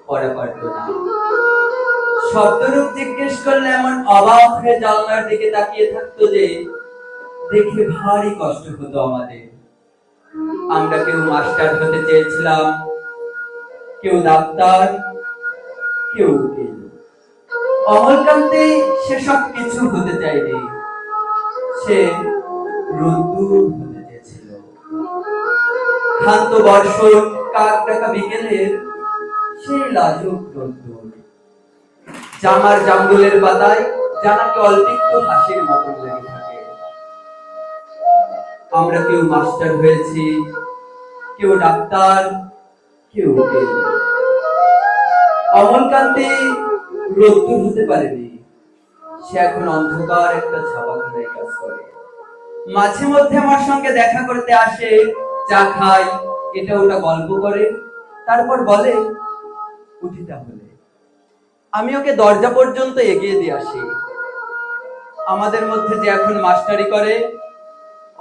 পড়া পারত না। শব্দরূপ জিজ্ঞেস করলে এমন অবাক হয়ে জানলার দিকে তাকিয়ে থাকতো যে দেখে ভারী কষ্ট হতো আমাদের। আমরা কেউ মাস্টার হতে চেয়েছিলাম, কেউ ডাক্তার, কেউ উকিল। অমলকান্তি সেসব কিছু হতে চায়নি, সে রোদ্দুর হতে চেয়েছিল। ক্ষান্ত বর্ষণ, কাক ডাকা বিকেলের সেই লাজুক রোদ্দুর, জামার জামরুলের পাতায় জানাকে অল্প একটু হাসির মতন লেগে থাকে। আমরা কেউ মাস্টার হয়েছি, কেউ ডাক্তার, কেউ উকিল। অমলকান্তি রোদ্দুর হতে পারেনি, সে এখন অন্ধকার একটা ছাপাখানায় কাজ করে। মাঝে মধ্যে আমার সঙ্গে দেখা করতে আসে, চা খায়, এটা ওটা গল্প করে, তারপর বলে উঠি তাহলে। আমি ওকে দরজা পর্যন্ত এগিয়ে দিয়ে আসি। আমাদের মধ্যে যে এখন মাস্টারি করে,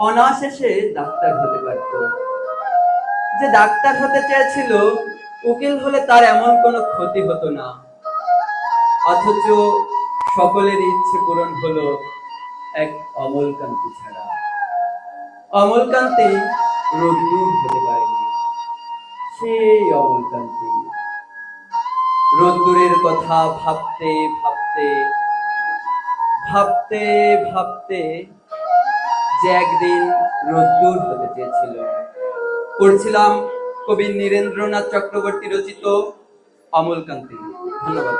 অনায়াসে সে ডাক্তার হতে পারত। যে ডাক্তার হতে চেয়েছিল, উকিল হলে তার এমন কোনো ক্ষতি হতো না। অথচ সকলের ইচ্ছে পূরণ হলো এক অমলকান্তি ছাড়া। অমলকান্তি রোদ্দুর হতে পারেনি, সেই অমলকান্তি রোদ্দুরের কথা ভাবতে ভাবতে ভাবতে ভাবতে যে একদিন রোদ্দুর হতে চেয়েছিল। পড়ছিলাম কবি নীরেন্দ্রনাথ চক্রবর্তী রচিত অমলকান্তি। ধন্যবাদ।